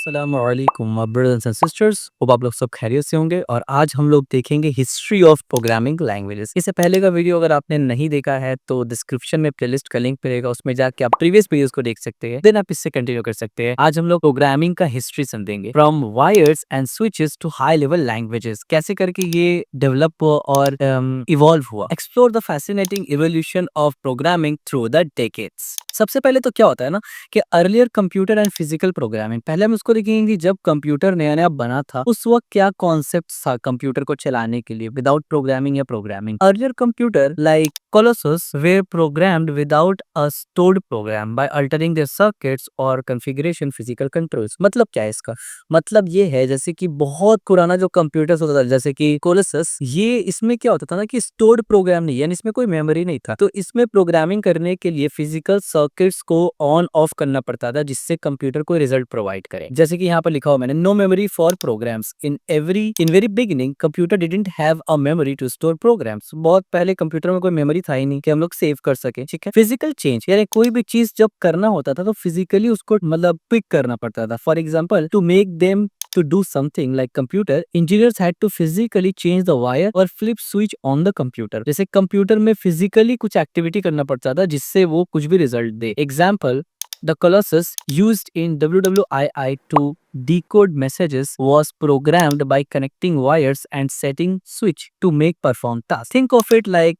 अस्सलामु अलैकुम brothers and sisters. Hope आप लोग सब खैरियत से होंगे और आज हम लोग देखेंगे हिस्ट्री ऑफ प्रोग्रामिंग लैंग्वेजेस। इससे पहले का वीडियो अगर आपने नहीं देखा है तो डिस्क्रिप्शन में प्लेलिस्ट का लिंक मिलेगा, उसमें जाके आप प्रीवियस वीडियोस को देख सकते हैं, देन आप इससे कंटिन्यू कर सकते हैं। आज हम लोग प्रोग्रामिंग का हिस्ट्री समझेंगे, from wires and switches to high level languages, कैसे करके ये डेवलप हुआ और इवॉल्व हुआ। Explore the fascinating evolution of programming through the decades. सबसे पहले तो क्या होता है ना कि earlier computer and physical programming, पहले हम उसको देखेंगे कि जब कंप्यूटर नया नया बना था उस वक्त क्या कॉन्सेप्ट था कंप्यूटर को चलाने के लिए विदाउट प्रोग्रामिंग या programming. Earlier computer like Colossus were programmed without a stored program by altering their circuits or configuration physical controls। मतलब क्या है इसका मतलब ये है जैसे कि बहुत पुराना जो कंप्यूटर्स होता था जैसे कि कोलसस, ये इसमें क्या होता था ना कि स्टोर्ड प्रोग्राम नहीं, यानी इसमें कोई मेमोरी नहीं था, तो इसमें प्रोग्रामिंग करने के लिए फिजिकल सर्किट्स को ऑन ऑफ करना पड़ता था जिससे कंप्यूटर को रिजल्ट प्रोवाइड करे। जैसे कि यहाँ पर लिखा हुआ मैंने, no memory for programs. In very beginning computer didn't have a memory to store programs. बहुत पहले कंप्यूटर में कोई मेमोरी था ही नहीं कि हम लोग सेव कर सके। ठीक है, फिजिकल चेंज यानी कोई भी चीज जब करना होता था तो फिजिकली उसको मतलब पिक करना पड़ता था। For example, to make them to do something like computer, engineers had to physically change the wire or flip switch on the computer। जैसे कंप्यूटर में फिजिकली कुछ एक्टिविटी करना पड़ता था जिससे वो कुछ भी result they. Example, the Colossus used in WWII to decode messages was programmed by connecting wires and setting switch to make perform tasks। Think of it like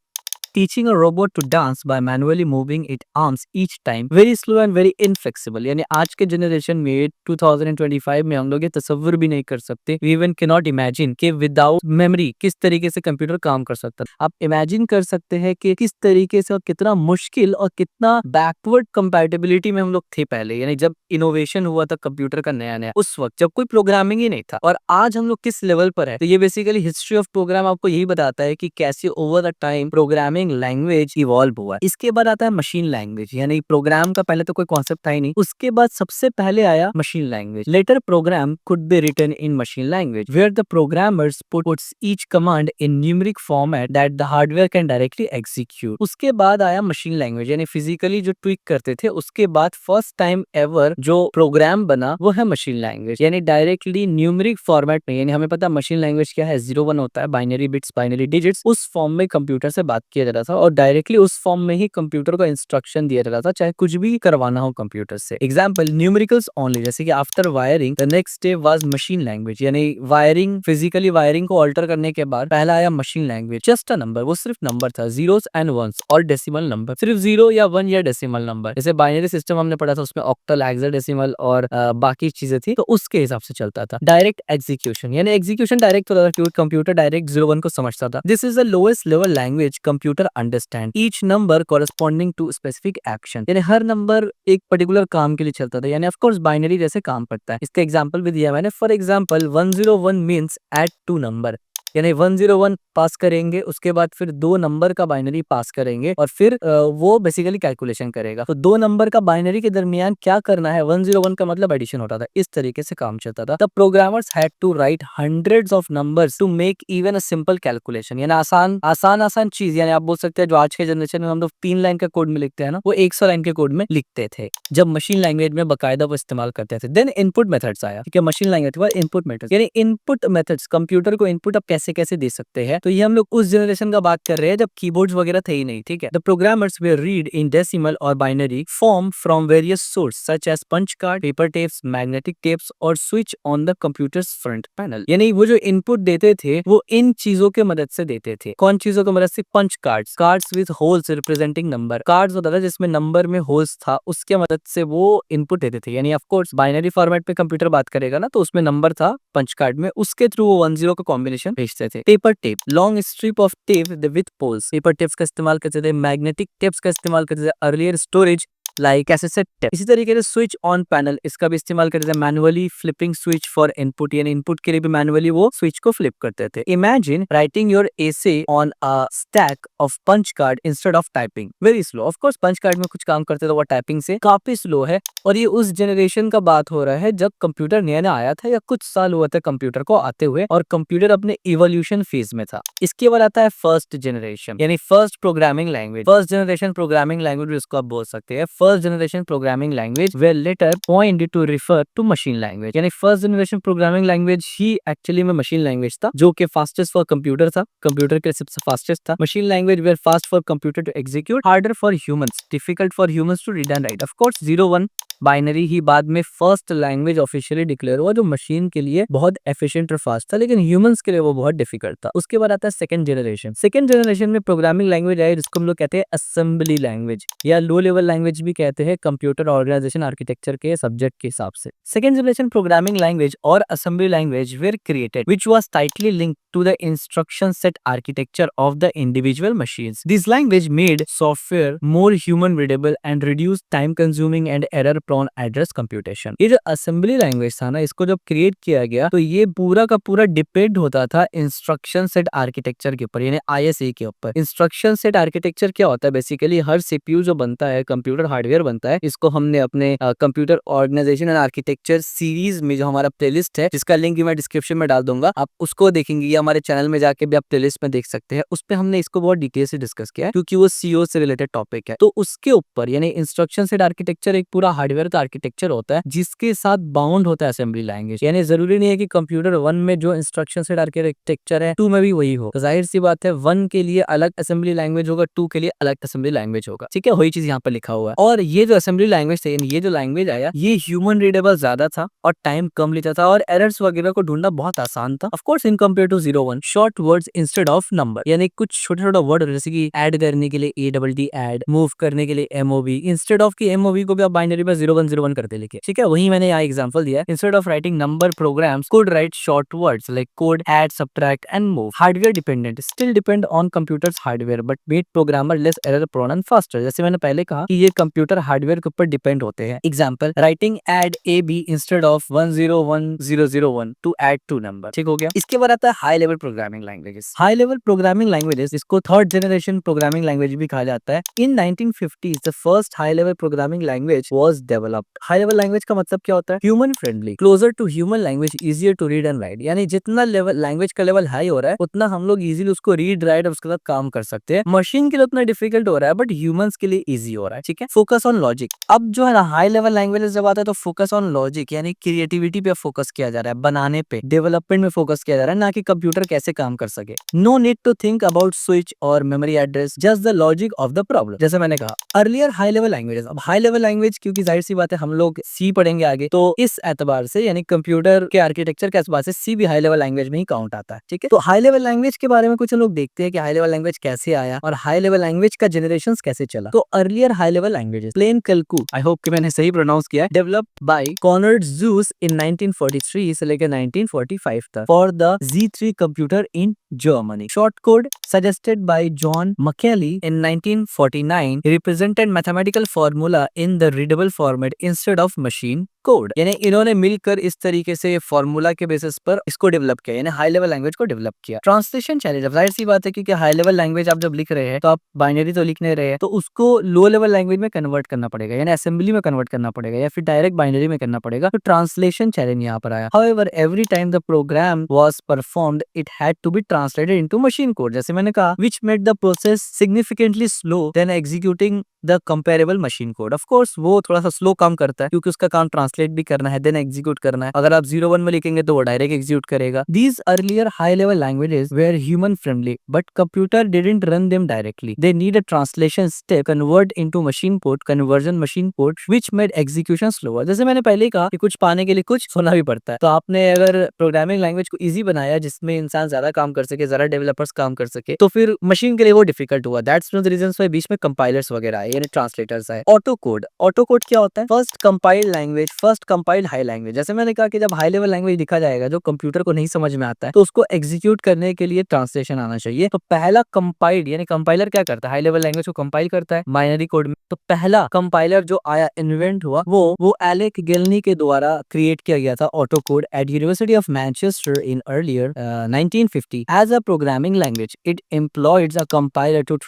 teaching a robot to dance by manually moving its arms each time, very slow and very inflexible। यानी आज के generation में 2025 में हम लोग ये तस्वीर भी नहीं कर सकते, we even cannot imagine कि विदाउट मेमोरी किस तरीके से कंप्यूटर काम कर सकता है। आप इमेजिन कर सकते हैं कि किस तरीके से और कितना मुश्किल और कितना बैकवर्ड कंपैटिबिलिटी में हम लोग थे पहले, यानी जब इनोवेशन हुआ था कंप्यूटर का नया नया, उस वक्त जब कोई प्रोग्रामिंग ही नहीं था। और आज हम लोग किस लेवल पर है, तो ये बेसिकली हिस्ट्री ऑफ प्रोग्राम आपको यही बताता है कि कैसे over the time programming language evolve हुआ। इसके बाद आता है मशीन लैंग्वेज, यानी प्रोग्राम का पहले तो कोई कॉन्सेप्ट था ही नहीं, उसके बाद सबसे पहले आया machine language. Later program could be written in machine language where the programmers puts each command in numeric format that the hardware can directly execute. उसके बाद आया मशीन लैंग्वेज, यानी फिजिकली जो ट्विक करते थे, उसके बाद फर्स्ट टाइम एवर जो प्रोग्राम बना वो है मशीन लैंग्वेज, यानी डायरेक्टली न्यूमेरिक फॉर्मेट में। यानी हमें पता है मशीन लैंग्वेज क्या है, 0 1 होता है, बाइनरी बिट्स बाइनरी डिजिट्स, उस फॉर्म में कंप्यूटर से बात किया जाता था और डायरेक्टली उस फॉर्म में ही कंप्यूटर को इंस्ट्रक्शन दिया जाता था, चाहे कुछ भी करवाना हो कंप्यूटर से। एग्जांपल, न्यूमेरिकल्स ओनली, जैसे कि after wiring the next step was machine language, यानी वायरिंग फिजिकली वायरिंग को अल्टर करने के बाद पहला आया machine language. Just a number, वो सिर्फ नंबर था, जीरोस एंड वंस और डेसिमल नंबर, सिर्फ 0 या 1 या डेसिमल नंबर। जैसे बाइनरी सिस्टम हमने पढ़ा था, उसमें ऑक्टल, हेक्साडेसिमल और बाकी चीजें थी, तो उसके हिसाब से चलता था। डायरेक्ट एग्जीक्यूशन, यानी एग्जीक्यूशन डायरेक्ट होता था क्योंकि कंप्यूटर डायरेक्ट 0 1 को समझता था। This is the lowest level language computer understand, each number corresponding to specific action, यानी हर नंबर एक पर्टिकुलर काम के लिए चलता था, यानी ऑफ कोर्स बाइनरी जैसे काम करता है। इसका एग्जांपल भी दिया मैंने, for example 101 means add 2 number, यानी 101 पास करेंगे, उसके बाद फिर 2 नंबर का बाइनरी पास करेंगे और फिर वो बेसिकली कैलकुलेशन करेगा। तो 2 नंबर का बाइनरी के दरमियान क्या करना है, 101 का मतलब एडिशन होता था। इस तरीके से काम चलता था। The programmers had to write hundreds of numbers to make even a simple calculation, यानी आसान चीज, यानी आप बोल सकते हैं जो आज के जनरेशन में हम लोग 3 लाइन के कोड में लिखते हैं ना, वो 100 लाइन के कोड में लिखते थे जब मशीन लैंग्वेज में बकायदा वो इस्तेमाल करते थे। देन इनपुट मेथड्स आया, ठीक है, मशीन लैंग्वेज के बाद इनपुट मेथड्स, यानी इनपुट मेथड्स, कंप्यूटर को इनपुट आप कैसे कैसे दे सकते हैं। तो ये हम लोग उस जनरेशन का बात कर रहे हैं जब कीबोर्ड्स वगैरह थे ही नहीं, ठीक है। द प्रोग्रामर्स वे रीड इन डेसिमल और binary form from various source such as punch card, paper tapes, magnetic tapes और switch on the computers front panel, यानी वो जो इनपुट देते थे वो इन चीजों के मदद से देते थे। कौन चीजों की मदद से? Punch cards, cards with holes representing number, cards होता था जिसमें नंबर में होल्स था, उसके मदद से वो इनपुट देते थे। यानी ऑफ कोर्स बाइनरी फॉर्मेट पे कंप्यूटर बात करेगा ना, तो उसमें नंबर था पंच कार्ड में, उसके थ्रू वो 1 0 का कॉम्बिनेशन भेजते थे। Paper tape, long strip of tape with holes, paper tapes का इस्तेमाल करते थे, मैग्नेटिक टेप्स का इस्तेमाल करते थे, earlier storage like cassette tape. इसी तरीके से स्विच ऑन पैनल, इसका भी इस्तेमाल करते थे, manually flipping switch for input, यानी इनपुट के लिए भी मैनुअली वो स्विच को फ्लिप करते थे। Imagine writing your essay on a stack of punch card instead of typing, very slow. Of course punch card में कुछ काम करते थे वो टाइपिंग से काफी स्लो है, और ये उस जनरेशन का बात हो रहा है जब कंप्यूटर नया नया आया था या कुछ साल हुआ था कंप्यूटर को आते हुए, और कंप्यूटर अपने इवोल्यूशन फेज में था। इसके बाद आता है फर्स्ट जनरेशन, यानी first programming language, first generation programming language उसको आप बोल सकते हैं। First generation programming language were later point to refer to machine language, यानी फर्स्ट जनरेशन प्रोग्रामिंग लैंग्वेज ही एक्चुअली में मशीन लैंग्वेज था, जो कि फास्टेस्ट फॉर कंप्यूटर था, कंप्यूटर के सबसे फास्टेस्ट था। Machine language were fast for computer to execute, harder for humans, difficult for humans to read and right. Of course 0-1 binary ही बाद में फर्स्ट लैंग्वेज ऑफिशियली डिक्लेयर हुआ, जो मशीन के लिए बहुत एफिशिएंट और फास्ट था, लेकिन ह्यूमंस के लिए वो बहुत डिफिकल्ट था। उसके बाद आता है सेकंड जनरेशन। सेकंड जनरेशन में प्रोग्रामिंग लैंग्वेज आई, जिसको हम लोग कहते हैं असेंबली लैंग्वेज या लो लेवल लैंग्वेज भी कहते हैं, कंप्यूटर ऑर्गेनाइजेशन आर्किटेक्चर के सब्जेक्ट के हिसाब से। सेकंड जनरेशन प्रोग्रामिंग लैंग्वेज और assembly language were created which was tightly linked to the instruction set architecture of the individual machines. This language made software more human readable and reduced time consuming and error prone address computation. ये जो assembly language था ना, इसको जब create किया गया तो ये पूरा का पूरा डिपेंड होता था instruction set architecture के ऊपर, यानी ISA के ऊपर। instruction set architecture क्या होता है? बेसिकली हर CPU जो बनता है, कंप्यूटर हार्डवेयर बनता है, इसको हमने अपने computer organization and architecture series में जो हमारा प्लेलिस्ट है, जिसका लिंक मैं डिस्क्रिप्शन में डाल दूंगा, आप उसको देखेंगे, हमारे चैनल में जाके भी आप प्लेलिस्ट में देख सकते हैं। उस पे हमने इसको बहुत डिटेल से डिस्कस किया है, क्योंकि वो सीओ से रिलेटेड टॉपिक है। तो उसके ऊपर यानी इंस्ट्रक्शन सेट आर्किटेक्चर एक पूरा हार्डवेयर का आर्किटेक्चर होता है, जिसके साथ बाउंड होता है असेंबली लैंग्वेज। यानी जरूरी नहीं है कि कंप्यूटर 1 में जो इंस्ट्रक्शन सेट आर्किटेक्चर है 2 में भी वही हो। तो जाहिर सी बात है 1 के लिए अलग असेंबली लैंग्वेज होगा, 2 के लिए अलग असेंबली लैंग्वेज होगा। ठीक है, वही चीज यहाँ पर लिखा हुआ है। और ये जो असेंबली लैंग्वेज थे, ये जो लैंग्वेज आया, ये ह्यूमन रीडेबल ज्यादा था और टाइम कम लेता था, और एरर्स वगैरह को ढूंढना बहुत आसान था। Of course in compare to 0-1 short words instead of number, यानी कुछ छोटे छोटे वर्ड जैसे कि ऐड करने के लिए ADD ऐड, मूव करने के लिए MOV, इंस्टेड ऑफ की MOV को भी आप बाइनरी में 0101 करते लिखे। ठीक है, वही मैंने यहाँ एग्जांपल दिया। Instead of writing number programs could write short words like code, add, subtract and move. Hardware dependent, still depend on computer's hardware but made programmer less error prone and faster. जैसे मैंने पहले कहा कि ये computer hardware के ऊपर depend होते हैं। Example, writing add AB instead of 101001 to add 2 number. ठीक हो गया। इसके बाद आता है high level programming languages. High level programming languages, इसको थर्ड जनरेशन प्रोग्रामिंग लैंग्वेज भी कहा जाता है। In 1950s the first high level programming language was developed. High level language का मतलब क्या होता है? Human friendly, closer to human language, easier to read and write. यानी जितना लेवल लैंग्वेज का लेवल हाई हो रहा है, उतना हम लोग इजीली उसको रीड राइट और उसके साथ काम कर सकते हैं। मशीन के लिए उतना डिफिकल्ट हो रहा है, बट ह्यूमंस के लिए इजी हो रहा है। ठीक है, फोकस ऑन लॉजिक। अब जो है ना हाई लेवल लैंग्वेज जब आता है तो फोकस ऑन लॉजिक, यानी क्रिएटिविटी पे फोकस किया जा रहा है, बनाने पे, डेवलपमेंट में फोकस किया जा रहा है, ना कि कंप्यूटर कैसे काम कर सके। No need to think about switch और memory address, just the logic of the problem. जैसे मैंने कहा अर्लियर हाई लेवल लैंग्वेजेस। अब हाई लेवल लैंग्वेज, क्योंकि जाहिर सी बात है हम लोग सी पढ़ेंगे आगे, तो इस एतबार से यानी कंप्यूटर के आर्किटेक्चर के एतबार से सी भी हाई लेवल लैंग्वेज में ही काउंट आता है। ठीक है, तो हाई लेवल लैंग्वेज के बारे में कुछ लोग देखते हैं कि हाई लेवल लैंग्वेज कैसे आया और हाई लेवल लैंग्वेज का जनरेशन कैसे चला। तो earlier high level languages, Plankalkul, I hope कि मैंने सही प्रोनाउंस किया है, developed by Konrad Zuse in 1943 से लेकर 1945 तक for the Z3 computer in Germany. Short code suggested by John Macaulay in 1949 represented mathematical formula in the readable format instead of machine code. यानी इन्होंने मिलकर इस तरीके से फॉर्मूला के बेसिस पर इसको डेवलप किया, यानी हाई लेवल लैंग्वेज को डेवलप किया। ट्रांसलेशन चैलेंज, अब जाहिर सी बात है क्योंकि हाई लेवल लैंग्वेज आप जब लिख रहे हैं तो आप बाइनरी तो लिख नहीं रहे हैं, तो उसको लो लेवल लैंग्वेज में कन्वर्ट करना पड़ेगा, यानी असेंबली में कन्वर्ट करना पड़ेगा या फिर डायरेक्ट बाइनरी में करना पड़ेगा। तो ट्रांसलेशन चैलेंज यहाँ पर आया। However every time the program was performed it had to be translated into machine code, जैसे मैंने कहा, which made the process significantly slow than executing the comparable machine code. Of course वो थोड़ा सा slow काम करता है क्योंकि उसका काम ट्रांसलेट भी करना है, देन एग्जीक्यूट करना है। अगर आप 0-1 में लिखेंगे तो वो डायरेक्ट एग्जीक्यूट करेगा। These earlier high level languages were human friendly but computer didn't run them directly, they need a translation step convert into machine code, conversion machine code which made execution slower. जैसे मैंने पहले ही कहा कि कुछ पाने के लिए कुछ होना भी पड़ता है। तो आपने अगर प्रोग्रामिंग लैंग्वेज को इजी बनाया जिसमें इंसान ज्यादा काम कर सके, ज्यादा डेवलपर्स काम कर सके, तो फिर मशीन के लिए वो डिफिकल्ट हुआ। That's one of the reasons why बीच में कंपाइलर्स वगैरह आए, यानी ट्रांसलेटर्स आए। ऑटो कोड, ऑटो कोड क्या होता है? First compiled language, first compiled high language. जैसे मैंने कहा कि जब हाई लेवल लैंग्वेज लिखा जाएगा जो कंप्यूटर को नहीं समझ में आता है, तो उसको एग्जीक्यूट करने के लिए ट्रांसलेशन आना चाहिए। तो पहला कंपाइल्ड, यानी कंपाइलर क्या करता है? हाई लेवल लैंग्वेज को कंपाइल करता है बाइनरी कोड में। तो पहला कंपाइलर जो आया, इन्वेंट हुआ, वो एलेक गिल्नी के द्वारा क्रिएट किया गया था, auto code, at university of Manchester in earlier 1950 as a programming language. It employed a compiler to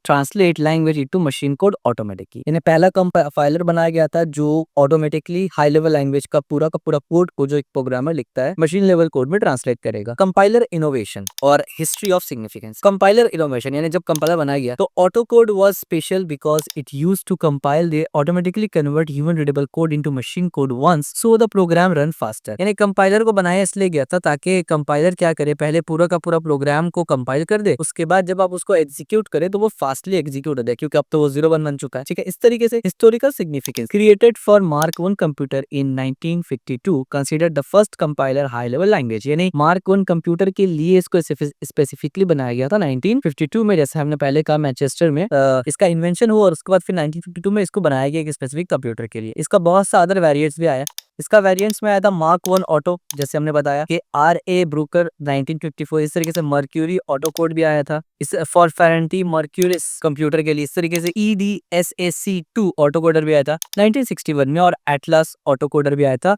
translate language language into machine code automatically. यानी पहला कंपाइलर बनाया गया था जो ऑटोमेटिकली हाई लेवल लैंग्वेज का पूरा कोड को जो एक प्रोग्रामर लिखता है मशीन लेवल कोड में ट्रांसलेट करेगा। कंपाइलर इनोवेशन और history of significance. Compiler innovation यानी जब कंपाइलर बनाया गया तो auto code was special because it used to compile they automatically convert human readable code into machine code once so the program run faster. यानी compiler को बनाया इसलिए गया था ताकि कंपाइलर क्या करे, पहले पूरा का पूरा प्रोग्राम को कंपाइल कर दे, उसके बाद जब आप उसको एग्जीक्यूट करें तो वो फास्टली एग्जीक्यूट हो जाए, क्योंकि अब तो वो 0-1 बन चुका है। ठीक है, इस तरीके से historical significance created for mark 1 computer in 1952 considered the first compiler high level language. यानी मार्क 1 कंप्यूटर के लिए इसको स्पेसिफिकली बनाया गया था 1952 में, जैसे हमने पहले कहा मैनचेस्टर में इसका इन्वेंशन हुआ और उसके बाद फिर 1952 में इसको बनाया गया एक स्पेसिफिक कंप्यूटर के लिए। इसका बहुत सा अदर वेरिएंट्स भी आया। इसका वेरिएंट्स में आया था मार्क 1 ऑटो, जैसे हमने बताया कि RA ब्रूकर 1954, इस तरीके से मर्क्यूरी ऑटो कोड भी आया था इस फॉर फेरेंटी मर्क्यूरिस कंप्यूटर के लिए, इस तरीके से EDSAC2 ऑटो कोडर भी आया था 1961 में, और एटलास ऑटो कोडर भी आया था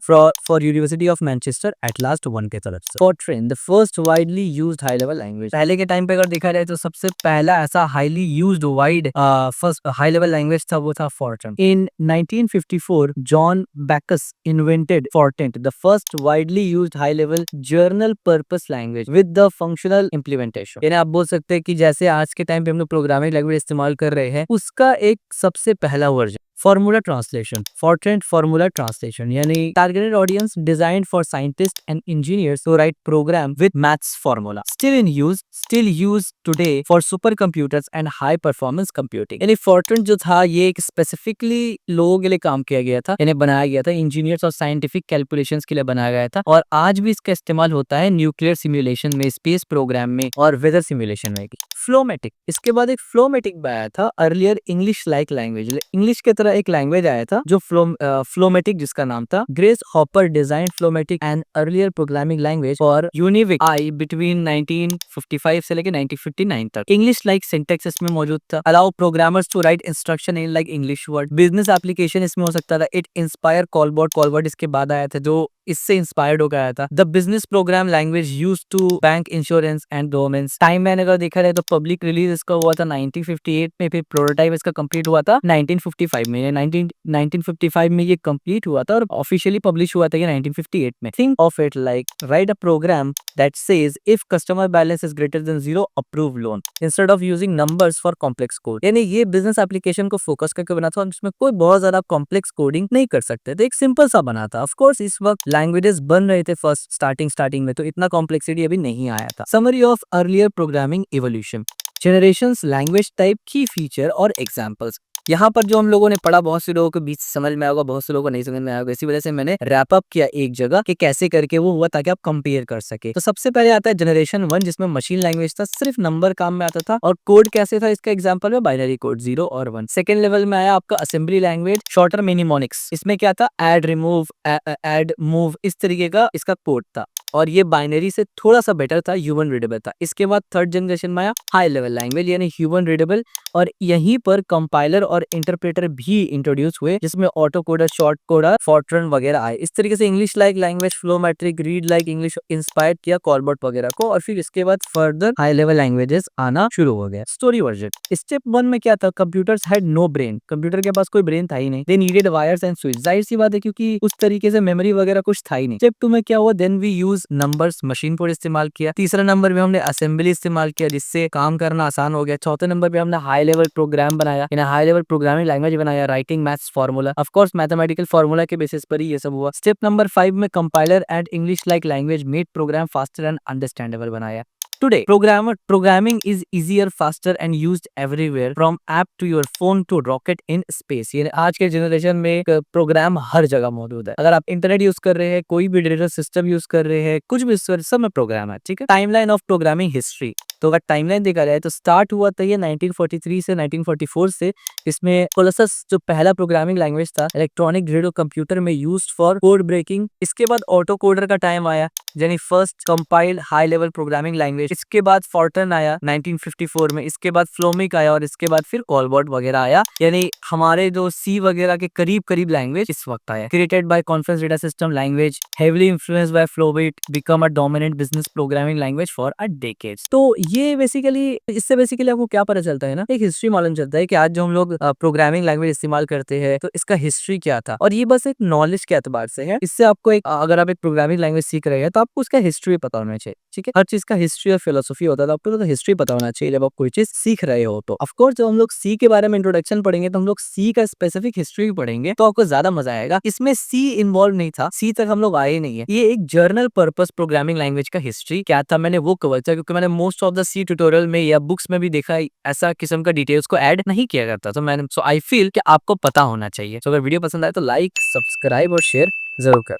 for university of Manchester atlas 1 के तरफ से। Fortran the first widely used high level language. पहले के टाइम पे अगर देखा जाए तो सबसे पहला ऐसा highly used wide first high level language था वो था Fortran. In 1954 John Bacchus invented Fortran, the first widely used high-level journal purpose language with the functional implementation। यानी आप बोल सकते हैं कि जैसे आज के टाइम पे हम लोग प्रोग्रामिंग लैंग्वेज इस्तेमाल कर रहे हैं, उसका एक सबसे पहला version. Formula translation, Fortran formula translation यानी targeted audience designed for scientist and engineers to write program with maths formula, still use today for super computers and high performance computing. यानी Fortran जो था ये एक स्पेसिफिकली लोगों के लिए काम किया गया था, यानी बनाया गया था इंजीनियर्स और साइंटिफिक कैलकुलेशंस के लिए बनाया गया था, और आज भी इसका इस्तेमाल होता है न्यूक्लियर सिमुलेशन में, स्पेस प्रोग्राम में और वेदर सिमुलेशन में। फ्लोमेटिक, इसके बाद एक फ्लोमेटिक आया था earlier English like language, English के तरह एक लैंग्वेज आया था जो फ्लोमेटिक जिसका नाम था Grace Hopper design Flowmatic and earlier programming language for Univac I between 1955 से लेकर 1959 तक। इंग्लिश लाइक सिंटेक्स इसमें मौजूद था, allow programmers to write instruction in like English word. Business application इसमें हो सकता था। इट इंस्पायर कॉलवर्ड इसके बाद आया था जो इससे इंस्पायर्ड होकर आया था। The business program language used to bank insurance and governments. Time मैंने अगर देखा जाए तो पब्लिक रिलीज इसका हुआ था 1958 में, फिर प्रोटोटाइप इसका कंप्लीट हुआ था 1955 में। 1955 में ये कंप्लीट हुआ था और ऑफिशियली पब्लिश हुआ था ये 1958 में। Think of it like write a program that says if customer balance is greater than 0 approve loan instead of using numbers for complex code. यानी ये बिजनेस एप्लीकेशन को फोकस करके बना था और इसमें कोई बहुत ज्यादा कॉम्प्लेक्स कोडिंग नहीं कर सकते थे, एक सिंपल सा बना था। ऑफ कोर्स इस वक्त लैंग्वेजेस बन रहे थे फर्स्ट स्टार्टिंग में, तो इतना कॉम्प्लेक्सिटी अभी नहीं आया था। Summary of earlier programming evolution, generations, language type, की फीचर और एग्जांपल्स। यहाँ पर जो हम लोगों ने पढ़ा बहुत से लोगों के बीच समझ में आएगा, बहुत से लोगों को नहीं समझ में आएगा, इसी वजह से मैंने रैप अप किया एक जगह कि कैसे करके वो हुआ ताकि आप कंपेयर कर सके। तो सबसे पहले आता है जनरेशन 1 जिसमें मशीन लैंग्वेज था, सिर्फ नंबर काम में आता था और कोड कैसे था इसका एग्जांपल में बाइनरी कोड 0 और 1। सेकंड लेवल में आया आपका असेंबली लैंग्वेज, शॉर्टर मिनिमोनिक्स, इसमें क्या था ऐड रिमूव ऐड मूव, इस तरीके का इसका कोड था और ये बाइनरी से थोड़ा सा बेटर था, ह्यूमन रीडेबल था। इसके बाद थर्ड जनरेशन में आया हाई लेवल लैंग्वेज यानी ह्यूमन रीडेबल, और यहीं पर कंपाइलर और इंटरप्रेटर भी इंट्रोड्यूस हुए जिसमें auto coder, short coder, Fortran वगैरह आए। इस तरीके से English like language, Flowmatic, read like English inspire किया कॉलबर्ट वगैरह को, और फिर इसके बाद फर्दर हाई लेवल लैंग्वेजेस आना शुरू हो गया। स्टोरी वर्जन, स्टेप 1 में क्या था, computers had no brain, computer के पास कोई ब्रेन था ही नहीं। They needed wires and switch, जाहिर सी बात है क्योंकि उस तरीके से मेमोरी वगैरह कुछ था ही नहीं। स्टेप 2 में क्या हुआ, then we use numbers, machine code इस्तेमाल किया। तीसरा नंबर में हमने असेंबली इस्तेमाल किया जिससे काम करना आसान हो गया। चौथे नंबर पे हमने हाई लेवल प्रोग्राम बनाया, हाई लेवल प्रोग्रामिंग लैंग्वेज बनाया, writing maths formula, of course mathematical formula के बेसिस पर ही ये सब हुआ। स्टेप नंबर 5 में compiler and English like language made program faster and understandable बनाया। Today, programming is easier, faster and used everywhere from app to your phone to rocket in space। ये आज के जनरेशन में प्रोग्राम हर जगह मौजूद है। अगर आप इंटरनेट यूज कर रहे हैं, कोई भी डिजिटल सिस्टम यूज कर रहे हैं, कुछ भी सब में प्रोग्राम है। ठीक है, टाइमलाइन ऑफ प्रोग्रामिंग हिस्ट्री, तो अगर टाइमलाइन देखा जाए तो स्टार्ट हुआ था ये 1943 से 1944 से। इसमें कोलसस जो पहला प्रोग्रामिंग लैंग्वेज था इलेक्ट्रॉनिक रेडियो कंप्यूटर में यूज्ड फॉर कोड ब्रेकिंग। इसके बाद ऑटो कोडर का टाइम आया यानी first compiled high level programming language. इसके बाद फॉर्ट्रन आया 1954 में, इसके बाद फ्लोमिक आया और इसके बाद फिर कॉलबर्ट वगैरह आया, यानी हमारे जो सी वगैरह के करीब लैंग्वेज इस वक्त आया। Created by conference data system language, heavily influenced by Flowbit, become a dominant business programming language for a decades. तो ये बेसिकली इससे बेसिकली आपको क्या पता चलता है ना, एक हिस्ट्री मालूम चलता है कि आज जो हम लोग प्रोग्रामिंग लैंग्वेज इस्तेमाल करते हैं तो इसका हिस्ट्री क्या था, और ये बस एक नॉलेज के एतबार से है। इससे आपको एक अगर आप एक प्रोग्रामिंग लैंग्वेज सीख रहे हैं तो आपको उसका हिस्ट्री पता होना चाहिए। ठीक है, हर चीज का हिस्ट्री और फिलोसफी होता है, तो आपको तो हिस्ट्री पता होना चाहिए जब आप कोई चीज सीख रहे हो। तो ऑफकोर्स जब हम लोग सी के बारे में इंट्रोडक्शन पढ़ेंगे तो हम लोग सी का स्पेसिफिक हिस्ट्री भी पढ़ेंगे, तो आपको ज्यादा मजा आएगा। इसमें सी इन्वॉल्व नहीं था, सी तक हम लोग आए नहीं है। ये एक जर्नल पर्पस प्रोग्रामिंग लैंग्वेज का हिस्ट्री क्या था मैंने वो कवर किया, क्योंकि मैंने most of the C tutorial में या बुक्स में भी देखा है ऐसा किस्म का डिटेल्स को ऐड नहीं किया करता। तो मैंने आई फील कि आपको पता होना चाहिए। तो अगर वीडियो पसंद आए तो लाइक, सब्सक्राइब और शेयर जरूर कर।